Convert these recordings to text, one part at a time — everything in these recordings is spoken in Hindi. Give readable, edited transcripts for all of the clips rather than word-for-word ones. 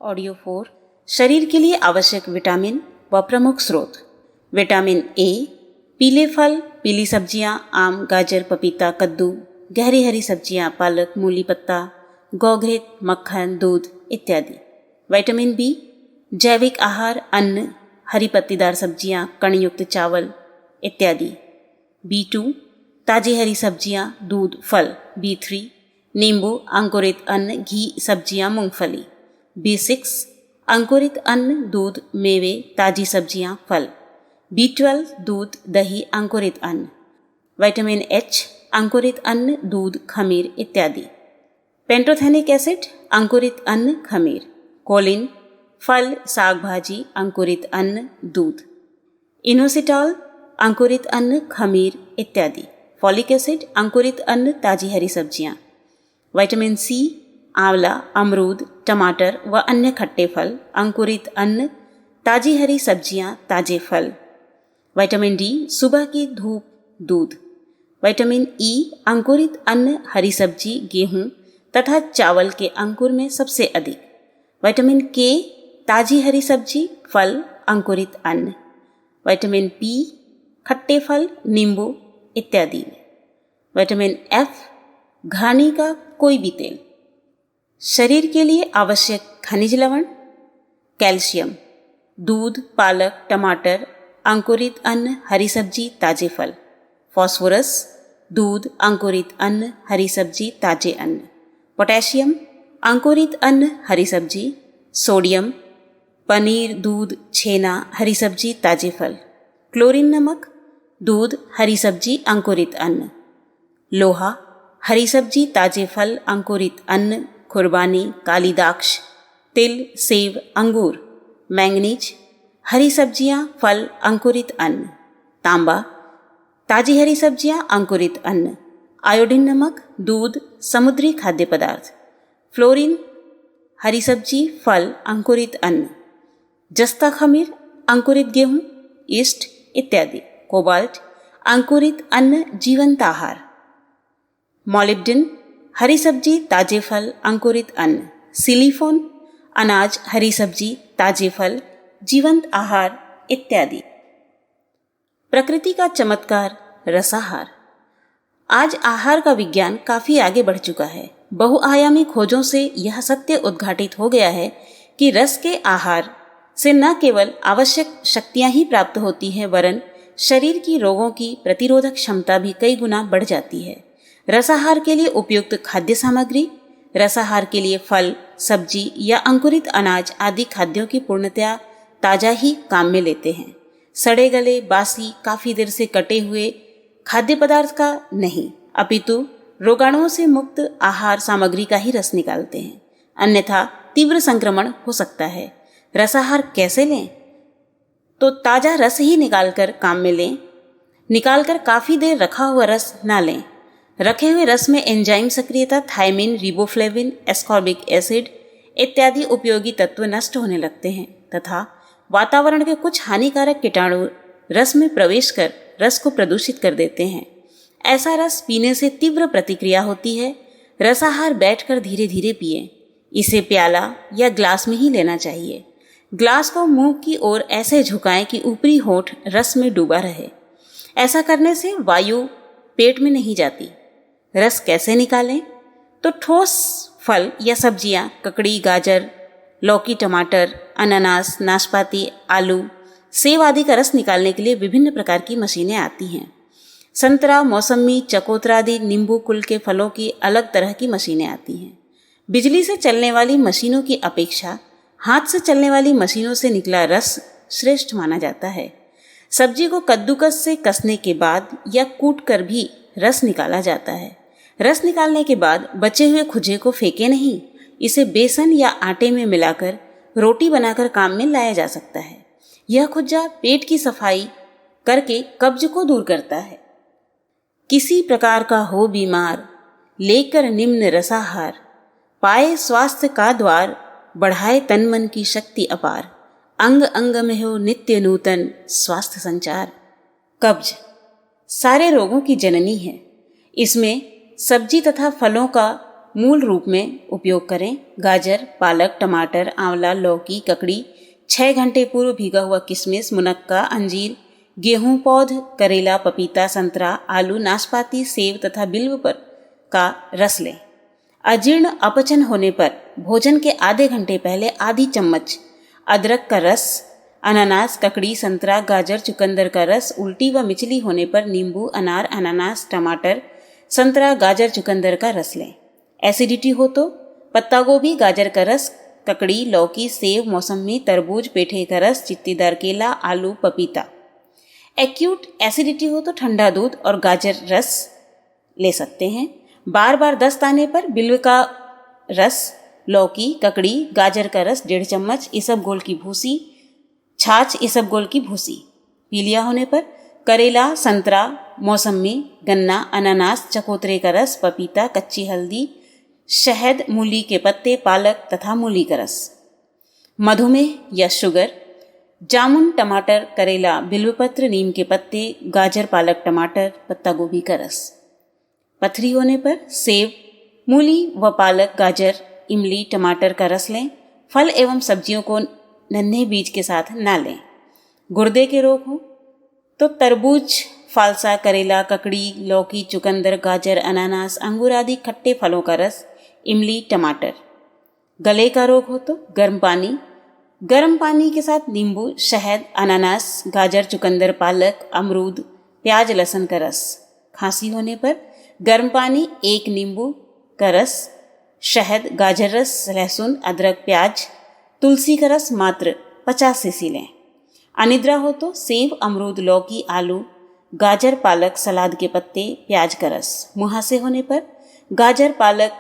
ऑडियो 4 शरीर के लिए आवश्यक विटामिन व प्रमुख स्रोत। विटामिन ए, पीले फल, पीली सब्जियां, आम, गाजर, पपीता, कद्दू, गहरी हरी सब्जियां, पालक, मूली पत्ता, गौघृत, मक्खन, दूध इत्यादि। विटामिन बी, जैविक आहार, अन्न, हरी पत्तीदार सब्जियां, कणयुक्त चावल इत्यादि। B2, ताजी हरी सब्जियां, दूध, फल। B3, नींबू, अंकुरित अन्न, घी, सब्जियां, मूंगफली। B6, अंकुरित अन्न, दूध, मेवे, ताजी सब्जियां, फल। B12, दूध, दही, अंकुरित अन्न। विटामिन H, अंकुरित अन्न, दूध, खमीर इत्यादि। पेंटोथेनिक एसिड, अंकुरित अन्न, खमीर। कोलिन, फल, साग भाजी, अंकुरित अन्न, दूध। इनोसिटॉल, अंकुरित अन्न, खमीर इत्यादि। फॉलिक एसिड, अंकुरित अन्न, ताजी हरी सब्जियां। विटामिन सी, आंवला, अमरूद, टमाटर व अन्य खट्टे फल, अंकुरित अन्न, ताजी हरी सब्जियां, ताजे फल। विटामिन डी, सुबह की धूप, दूध। विटामिन ई, अंकुरित अन्न, हरी सब्जी, गेहूं तथा चावल के अंकुर में सबसे अधिक। विटामिन के, ताजी हरी सब्जी, फल, अंकुरित अन्न। विटामिन पी, खट्टे फल, नींबू इत्यादि। विटामिन एफ, घानी का कोई भी तेल। शरीर के लिए आवश्यक खनिज लवण, कैल्शियम, दूध, पालक, टमाटर, अंकुरित अन्न, हरी सब्जी, ताजे फल। फास्फोरस, दूध, अंकुरित अन्न, हरी सब्जी, ताजे अन्न। पोटेशियम, अंकुरित अन्न, हरी सब्जी। सोडियम, पनीर, दूध, छेना, हरी सब्जी, ताजे फल। क्लोरीन नमक, दूध, हरी सब्जी, अंकुरित अन्न। लोहा, हरी सब्जी, ताजे फल, अंकुरित अन्न, खुरबानी, काली दाक्ष, तिल, सेब, अंगूर। मैंगनीज, हरी सब्जियां, फल, अंकुरित अन्न। तांबा, ताजी हरी सब्जियां, अंकुरित अन्न। आयोडीन नमक, दूध, समुद्री खाद्य पदार्थ। फ्लोरीन, हरी सब्जी, फल, अंकुरित अन्न। जस्ता खमीर, अंकुरित गेहूं, ईस्ट इत्यादि। कोबाल्ट, अंकुरित अन्न, जीवंत आहार। मॉलिब्डेन, हरी सब्जी, ताजे फल, अंकुरित अन्न। सिलिफोन, अनाज, हरी सब्जी, ताजे फल, जीवंत आहार इत्यादि। प्रकृति का चमत्कार, रसाहार। आज आहार का विज्ञान काफी आगे बढ़ चुका है। बहुआयामी खोजों से यह सत्य उद्घाटित हो गया है कि रस के आहार से न केवल आवश्यक शक्तियां ही प्राप्त होती हैं, वरन शरीर की रोगों की प्रतिरोधक क्षमता भी कई गुना बढ़ जाती है। रसाहार के लिए उपयुक्त खाद्य सामग्री, रसाहार के लिए फल, सब्जी या अंकुरित अनाज आदि खाद्यों की पूर्णतया ताजा ही काम में लेते हैं। सड़े गले, बासी, काफी देर से कटे हुए खाद्य पदार्थ का नहीं, अपितु रोगाणुओं से मुक्त आहार सामग्री का ही रस निकालते हैं, अन्यथा तीव्र संक्रमण हो सकता है। रसाहार कैसे लें? तो ताजा रस ही निकालकर काम में लें। निकालकर काफी देर रखा हुआ रस ना लें। रखे हुए रस में एंजाइम सक्रियता, थायमिन, रिबोफ्लेविन, एस्कॉर्बिक एसिड इत्यादि उपयोगी तत्व नष्ट होने लगते हैं तथा वातावरण के कुछ हानिकारक कीटाणु रस में प्रवेश कर रस को प्रदूषित कर देते हैं। ऐसा रस पीने से तीव्र प्रतिक्रिया होती है। रसाहार बैठकर धीरे धीरे पिएं। इसे प्याला या ग्लास में ही लेना चाहिए। ग्लास को मुंह की ओर ऐसे झुकाएं कि ऊपरी होंठ रस में डूबा रहे। ऐसा करने से वायु पेट में नहीं जाती। रस कैसे निकालें? तो ठोस फल या सब्जियां, ककड़ी, गाजर, लौकी, टमाटर, अनानास, नाशपाती, आलू, सेब आदि का रस निकालने के लिए विभिन्न प्रकार की मशीनें आती हैं। संतरा, मौसमी, चकोतरा आदि नींबू कुल के फलों की अलग तरह की मशीनें आती हैं। बिजली से चलने वाली मशीनों की अपेक्षा हाथ से चलने वाली मशीनों से निकला रस श्रेष्ठ माना जाता है। सब्जी को कद्दूकस से कसने के बाद या कूट कर भी रस निकाला जाता है। रस निकालने के बाद बचे हुए खुजे को फेंके नहीं, इसे बेसन या आटे में मिलाकर रोटी बनाकर काम में लाया जा सकता है। यह खुजा पेट की सफाई करके कब्ज को दूर करता है। किसी प्रकार का हो बीमार, लेकर निम्न रसाहार, पाए स्वास्थ्य का द्वार, बढ़ाए तन मन की शक्ति अपार, अंग अंग में हो नित्य नूतन स्वास्थ्य संचार। कब्ज सारे रोगों की जननी है। इसमें सब्जी तथा फलों का मूल रूप में उपयोग करें। गाजर, पालक, टमाटर, आंवला, लौकी, ककड़ी, 6 घंटे पूर्व भीगा हुआ किशमिश, मुनक्का, अंजीर, गेहूं पौध, करेला, पपीता, संतरा, आलू, नाशपाती, सेब तथा बिल्व पर का रस लें। अजीर्ण अपचन होने पर भोजन के आधे घंटे पहले आधी चम्मच अदरक का रस, अनानास, ककड़ी, संतरा, गाजर, चुकंदर का रस, उल्टी व मिचली होने पर नींबू, अनार, अनानास, टमाटर, संतरा, गाजर, चुकंदर का रस लें। एसिडिटी हो तो पत्ता गोभी, गाजर का रस, ककड़ी, लौकी, सेब, मौसमी, तरबूज, पेठे का रस, चित्तीदार केला, आलू, पपीता। एक्यूट एसिडिटी हो तो ठंडा दूध और गाजर रस ले सकते हैं। बार बार दस्त आने पर बिल्व का रस, लौकी, ककड़ी, गाजर का रस 1.5 चम्मच, इसबगोल की भूसी, छाछ इसबगोल की भूसी। पीलिया होने पर करेला, संतरा, मौसमी, गन्ना, अनानास, चकोतरे का रस, पपीता, कच्ची हल्दी, शहद, मूली के पत्ते, पालक तथा मूली का रस। मधुमेह या शुगर, जामुन, टमाटर, करेला, बिल्वपत्र, नीम के पत्ते, गाजर, पालक, टमाटर, पत्ता गोभी का रस। पथरी होने पर सेब, मूली व पालक, गाजर, इमली, टमाटर का रस लें। फल एवं सब्जियों को नन्हे बीज के साथ ना लें। गुर्दे के रोग हो तो तरबूज, फालसा, करेला, ककड़ी, लौकी, चुकंदर, गाजर, अनानास, अंगूर आदि खट्टे फलों का रस, इमली, टमाटर। गले का रोग हो तो गर्म पानी के साथ नींबू, शहद, अनानास, गाजर, चुकंदर, पालक, अमरूद, प्याज, लहसुन का रस। खांसी होने पर गर्म पानी, 1 नींबू का रस, शहद, गाजर रस, लहसुन, अदरक, प्याज, तुलसी का रस मात्र 50 सीसी लें। अनिद्रा हो तो सेब, अमरूद, लौकी, आलू, गाजर, पालक, सलाद के पत्ते, प्याज का रस। मुहासे होने पर गाजर, पालक,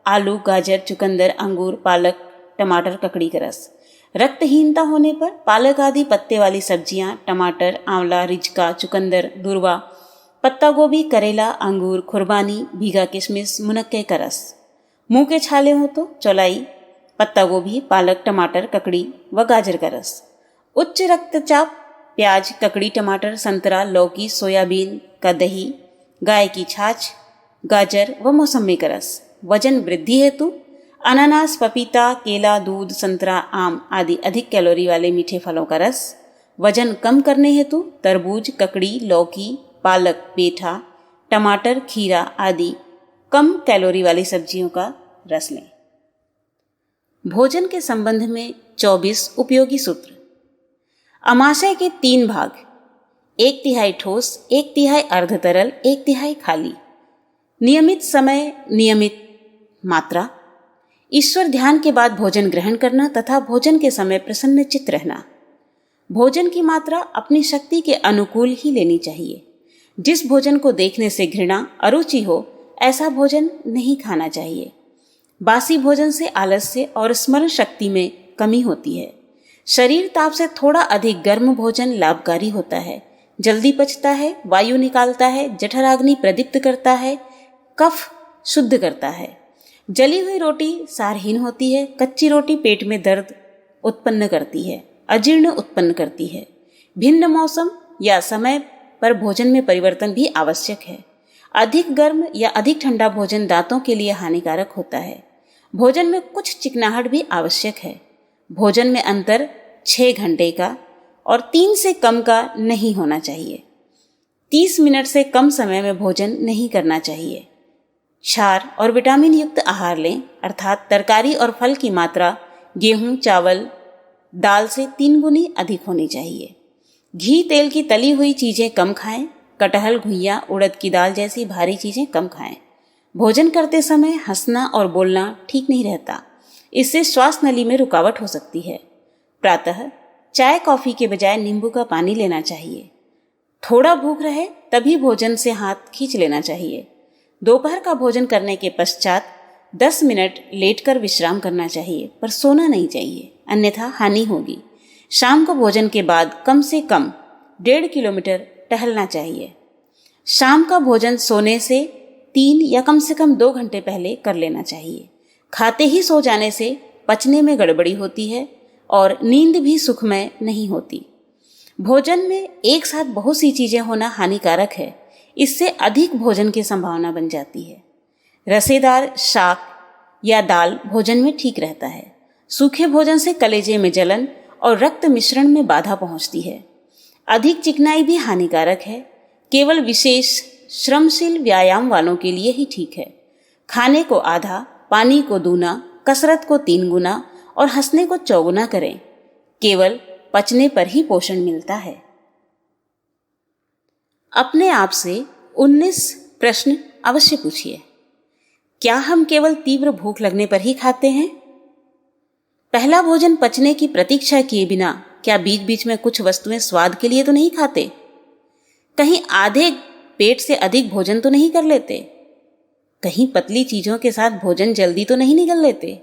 आलू, गाजर, चुकंदर, अंगूर, पालक, टमाटर, ककड़ी का रस। रक्तहीनता होने पर पालक आदि पत्ते वाली सब्जियां, टमाटर, आंवला, रिजका, चुकंदर, दूर्वा, पत्ता गोभी, करेला, अंगूर, खुरबानी, भीगा किशमिश, मुनक्के का रस। मुंह के छाले हो तो चौलाई, पत्ता गोभी, पालक, टमाटर, ककड़ी व गाजर का रस। उच्च रक्तचाप, प्याज, ककड़ी, टमाटर, संतरा, लौकी, सोयाबीन का दही, गाय की छाछ, गाजर व मौसमी का रस। वजन वृद्धि हेतु अनानास, पपीता, केला, दूध, संतरा, आम आदि अधिक कैलोरी वाले मीठे फलों का रस। वजन कम करने हेतु तरबूज, ककड़ी, लौकी, पालक, पेठा, टमाटर, खीरा आदि कम कैलोरी वाली सब्जियों का रस लें। भोजन के संबंध में 24 उपयोगी सूत्र। अमाशय के 3 भाग, 1/3 ठोस, 1/3 अर्ध तरल, 1/3 खाली। नियमित समय, नियमित मात्रा। ईश्वर ध्यान के बाद भोजन ग्रहण करना तथा भोजन के समय प्रसन्नचित्त रहना। भोजन की मात्रा अपनी शक्ति के अनुकूल ही लेनी चाहिए। जिस भोजन को देखने से घृणा, अरुचि हो, ऐसा भोजन नहीं खाना चाहिए। बासी भोजन से आलस्य और स्मरण शक्ति में कमी होती है। शरीर ताप से थोड़ा अधिक गर्म भोजन लाभकारी होता है, जल्दी पचता है, वायु निकालता है, जठराग्नि प्रदीप्त करता है, कफ शुद्ध करता है। जली हुई रोटी सारहीन होती है, कच्ची रोटी पेट में दर्द उत्पन्न करती है, अजीर्ण उत्पन्न करती है। भिन्न मौसम या समय पर भोजन में परिवर्तन भी आवश्यक है। अधिक गर्म या अधिक ठंडा भोजन दांतों के लिए हानिकारक होता है। भोजन में कुछ चिकनाहट भी आवश्यक है। भोजन में अंतर 6 घंटे का और 3 से कम का नहीं होना चाहिए। 30 मिनट से कम समय में भोजन नहीं करना चाहिए। क्षार और विटामिन युक्त आहार लें, अर्थात तरकारी और फल की मात्रा गेहूं, चावल, दाल से 3 गुनी अधिक होनी चाहिए। घी, तेल की तली हुई चीज़ें कम खाएं। कटहल, घुइयां, उड़द की दाल जैसी भारी चीज़ें कम खाएं। भोजन करते समय हंसना और बोलना ठीक नहीं रहता, इससे श्वास नली में रुकावट हो सकती है। प्रातः चाय कॉफ़ी के बजाय नींबू का पानी लेना चाहिए। थोड़ा भूख रहे तभी भोजन से हाथ खींच लेना चाहिए। दोपहर का भोजन करने के पश्चात 10 मिनट लेटकर विश्राम करना चाहिए, पर सोना नहीं चाहिए, अन्यथा हानि होगी। शाम को भोजन के बाद कम से कम 1.5 किलोमीटर टहलना चाहिए। शाम का भोजन सोने से 3 या कम से कम 2 घंटे पहले कर लेना चाहिए। खाते ही सो जाने से पचने में गड़बड़ी होती है और नींद भी सुखमय नहीं होती। भोजन में एक साथ बहुत सी चीज़ें होना हानिकारक है, इससे अधिक भोजन की संभावना बन जाती है। रसेदार शाक या दाल भोजन में ठीक रहता है। सूखे भोजन से कलेजे में जलन और रक्त मिश्रण में बाधा पहुंचती है। अधिक चिकनाई भी हानिकारक है। केवल विशेष श्रमशील व्यायाम वालों के लिए ही ठीक है। खाने को आधा, पानी को दूना, कसरत को 3 गुना और हंसने को 4 गुना करें। केवल पचने पर ही पोषण मिलता है। अपने आप से 19 प्रश्न अवश्य पूछिए। क्या हम केवल तीव्र भूख लगने पर ही खाते हैं? पहला भोजन पचने की प्रतीक्षा किए बिना क्या बीच बीच में कुछ वस्तुएं स्वाद के लिए तो नहीं खाते? कहीं आधे पेट से अधिक भोजन तो नहीं कर लेते? कहीं पतली चीजों के साथ भोजन जल्दी तो नहीं निगल लेते?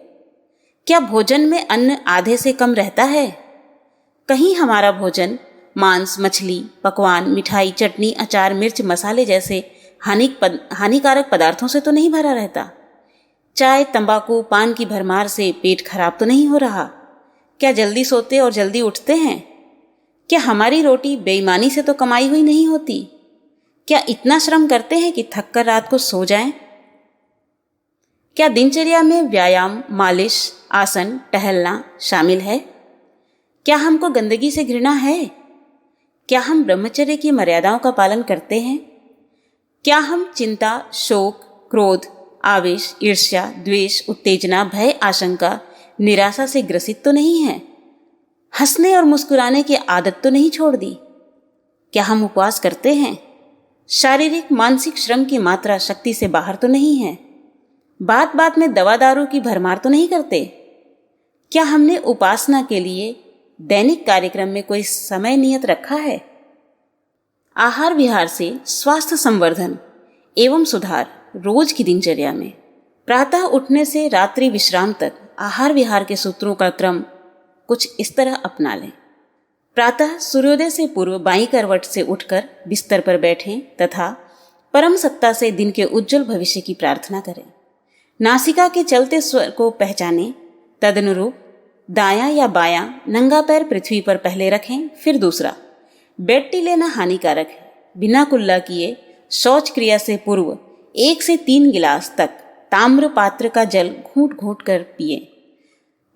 क्या भोजन में अन्न आधे से कम रहता है? कहीं हमारा भोजन मांस, मछली, पकवान, मिठाई, चटनी, अचार, मिर्च, मसाले जैसे हानिकारक पदार्थों से तो नहीं भरा रहता? चाय, तंबाकू, पान की भरमार से पेट खराब तो नहीं हो रहा? क्या जल्दी सोते और जल्दी उठते हैं? क्या हमारी रोटी बेईमानी से तो कमाई हुई नहीं होती? क्या इतना श्रम करते हैं कि थक कर रात को सो जाएं? क्या दिनचर्या में व्यायाम, मालिश, आसन, टहलना शामिल है? क्या हमको गंदगी से घृणा है? क्या हम ब्रह्मचर्य की मर्यादाओं का पालन करते हैं? क्या हम चिंता, शोक, क्रोध, आवेश, ईर्ष्या, द्वेष, उत्तेजना, भय, आशंका, निराशा से ग्रसित तो नहीं हैं? हंसने और मुस्कुराने की आदत तो नहीं छोड़ दी? क्या हम उपवास करते हैं? शारीरिक मानसिक श्रम की मात्रा शक्ति से बाहर तो नहीं है? बात बात में दवा दारू की भरमार तो नहीं करते? क्या हमने उपासना के लिए दैनिक कार्यक्रम में कोई समय नियत रखा है? आहार विहार से स्वास्थ्य संवर्धन एवं सुधार रोज की दिनचर्या में प्रातः उठने से रात्रि विश्राम तक आहार विहार के सूत्रों का क्रम कुछ इस तरह अपना लें। प्रातः सूर्योदय से पूर्व बाईं करवट से उठकर बिस्तर पर बैठें तथा परम सत्ता से दिन के उज्जवल भविष्य की प्रार्थना करें। नासिका के चलते स्वर को पहचानें। तदनुरूप दायां या बायां नंगा पैर पृथ्वी पर पहले रखें, फिर दूसरा। बेड टी लेना हानिकारक है। बिना कुल्ला किए शौच क्रिया से पूर्व 1 से 3 गिलास तक ताम्र पात्र का जल घूंट घूंट कर पिए।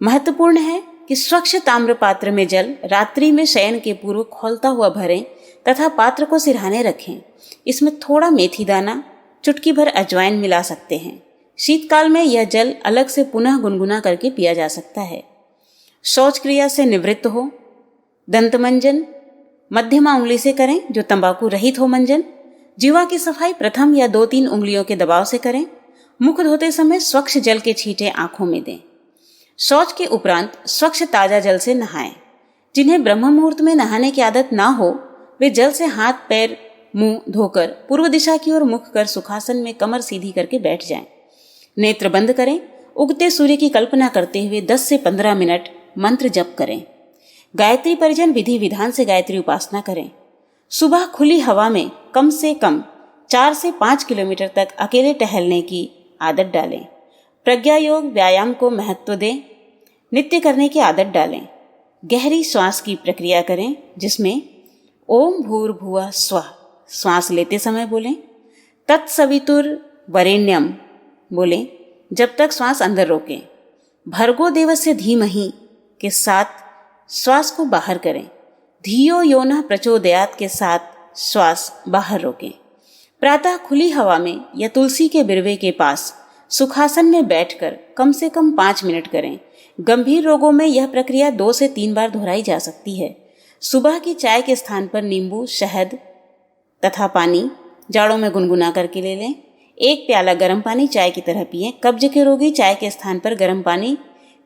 महत्वपूर्ण है कि स्वच्छ ताम्र पात्र में जल रात्रि में शयन के पूर्व खौलता हुआ भरें तथा पात्र को सिरहाने रखें। इसमें थोड़ा मेथी दाना, चुटकी भर अजवाइन मिला सकते हैं। शीतकाल में यह जल अलग से पुनः गुनगुना करके पिया जा सकता है। शौच क्रिया से निवृत्त हो। दंतमंजन मध्यमा उंगली से करें, जो तंबाकू रहित हो मंजन। जीवा की सफाई प्रथम या 2-3 उंगलियों के दबाव से करें। मुख धोते समय स्वच्छ जल के छींटे आंखों में दें। शौच के उपरांत स्वच्छ ताजा जल से नहाएं। जिन्हें ब्रह्म मुहूर्त में नहाने की आदत ना हो, वे जल से हाथ, पैर, मुंह धोकर पूर्व दिशा की ओर मुख कर सुखासन में कमर सीधी करके बैठ जाएं। नेत्र बंद करें। उगते सूर्य की कल्पना करते हुए 10 से 15 मिनट मंत्र जप करें। गायत्री परिजन विधि विधान से गायत्री उपासना करें। सुबह खुली हवा में कम से कम 4 से 5 किलोमीटर तक अकेले टहलने की आदत डालें। प्रज्ञा योग व्यायाम को महत्व दें। नित्य करने की आदत डालें। गहरी श्वास की प्रक्रिया करें, जिसमें ओम भूर्भुवः स्वः श्वास लेते समय बोलें। तत्सवितुर वरेण्यम बोलें जब तक श्वास अंदर रोकें। भर्गो देवस्य धीमहि के साथ श्वास को बाहर करें। धियो योनः प्रचोदयात् के साथ श्वास बाहर रोकें। प्रातः खुली हवा में या तुलसी के बिरवे के पास सुखासन में बैठकर कम से कम 5 मिनट करें। गंभीर रोगों में यह प्रक्रिया 2 से 3 बार दोहराई जा सकती है। सुबह की चाय के स्थान पर नींबू, शहद तथा पानी जाड़ों में गुनगुना करके ले लें। 1 प्याला गर्म पानी चाय की तरह पिएं। कब्ज के रोगी चाय के स्थान पर गर्म पानी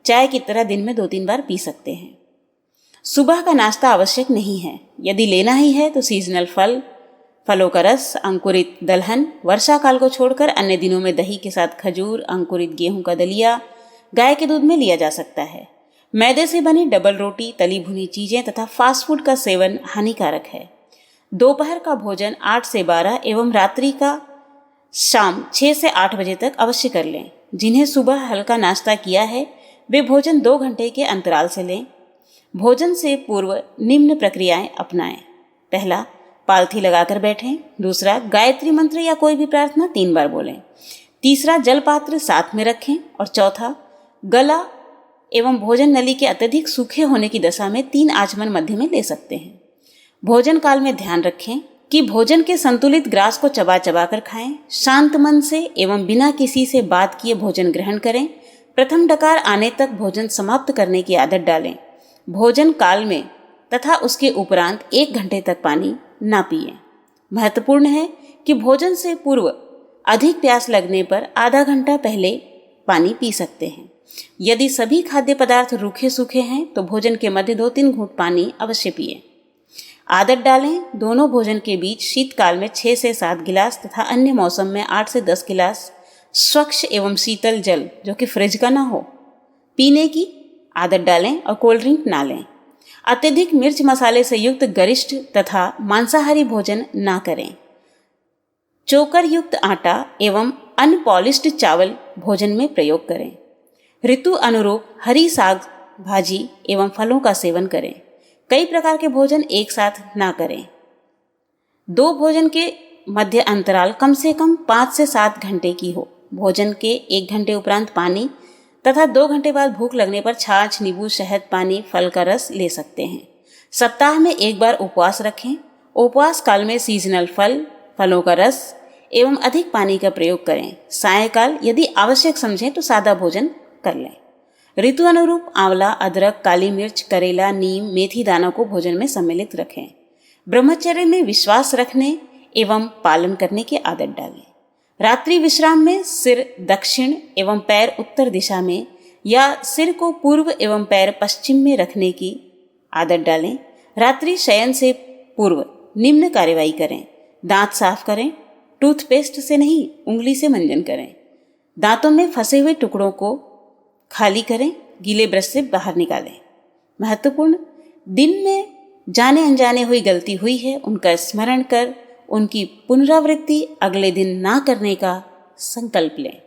चाय की तरह दिन में 2-3 बार पी सकते हैं। सुबह का नाश्ता आवश्यक नहीं है। यदि लेना ही है तो सीजनल फल, फलों का रस, अंकुरित दलहन, वर्षा काल को छोड़कर अन्य दिनों में दही के साथ खजूर, अंकुरित गेहूं का दलिया, गाय के दूध में लिया जा सकता है। मैदे से बनी डबल रोटी, तली भुनी चीजें तथा फास्ट फूड का सेवन हानिकारक है। दोपहर का भोजन 8 से 12 एवं रात्रि का शाम 6 से 8 बजे तक अवश्य कर लें। जिन्हें सुबह हल्का नाश्ता किया है वे भोजन 2 घंटे के अंतराल से लें। भोजन से पूर्व निम्न प्रक्रियाएं अपनाएं। पहला, पालथी लगाकर बैठें। दूसरा, गायत्री मंत्र या कोई भी प्रार्थना 3 बार बोलें। तीसरा, जलपात्र साथ में रखें। और चौथा, गला एवं भोजन नली के अत्यधिक सूखे होने की दशा में 3 आचमन मध्य में ले सकते हैं। भोजन काल में ध्यान रखें कि भोजन के संतुलित ग्रास को चबा चबा कर खाएं। शांत मन से एवं बिना किसी से बात किए भोजन ग्रहण करें। प्रथम डकार आने तक भोजन समाप्त करने की आदत डालें। भोजन काल में तथा उसके उपरांत 1 घंटे तक पानी ना पिएं। महत्वपूर्ण है कि भोजन से पूर्व अधिक प्यास लगने पर आधा घंटा पहले पानी पी सकते हैं। यदि सभी खाद्य पदार्थ रूखे सूखे हैं तो भोजन के मध्य 2-3 घूंट पानी अवश्य पिएं। आदत डालें दोनों भोजन के बीच शीतकाल में 6 से 7 गिलास तथा अन्य मौसम में 8 से 10 गिलास स्वच्छ एवं शीतल जल, जो कि फ्रिज का ना हो, पीने की आदत डालें और कोल्ड ड्रिंक ना लें। अत्यधिक मिर्च मसाले से युक्त गरिष्ठ तथा मांसाहारी भोजन ना करें। चोकर युक्त आटा एवं अनपॉलिश्ड चावल भोजन में प्रयोग करें। ऋतु अनुरूप हरी साग भाजी एवं फलों का सेवन करें। कई प्रकार के भोजन एक साथ ना करें। 2 भोजन के मध्य अंतराल कम से कम 5 से 7 घंटे की हो। भोजन के 1 घंटे उपरांत पानी तथा 2 घंटे बाद भूख लगने पर छाछ, नींबू, शहद, पानी, फल का रस ले सकते हैं। सप्ताह में 1 बार उपवास रखें। उपवास काल में सीजनल फल, फलों का रस एवं अधिक पानी का प्रयोग करें। सायंकाल यदि आवश्यक समझें तो सादा भोजन कर लें। ऋतु अनुरूप आंवला, अदरक, काली मिर्च, करेला, नीम, मेथी दानों को भोजन में सम्मिलित रखें। ब्रह्मचर्य में विश्वास रखने एवं पालन करने की आदत डालें। रात्रि विश्राम में सिर दक्षिण एवं पैर उत्तर दिशा में या सिर को पूर्व एवं पैर पश्चिम में रखने की आदत डालें। रात्रि शयन से पूर्व निम्न कार्यवाही करें। दांत साफ करें। टूथपेस्ट से नहीं, उंगली से मंजन करें। दांतों में फंसे हुए टुकड़ों को खाली करें। गीले ब्रश से बाहर निकालें। महत्वपूर्ण, दिन में जाने अनजाने हुई गलती हुई है उनका स्मरण कर उनकी पुनरावृत्ति अगले दिन ना करने का संकल्प लें।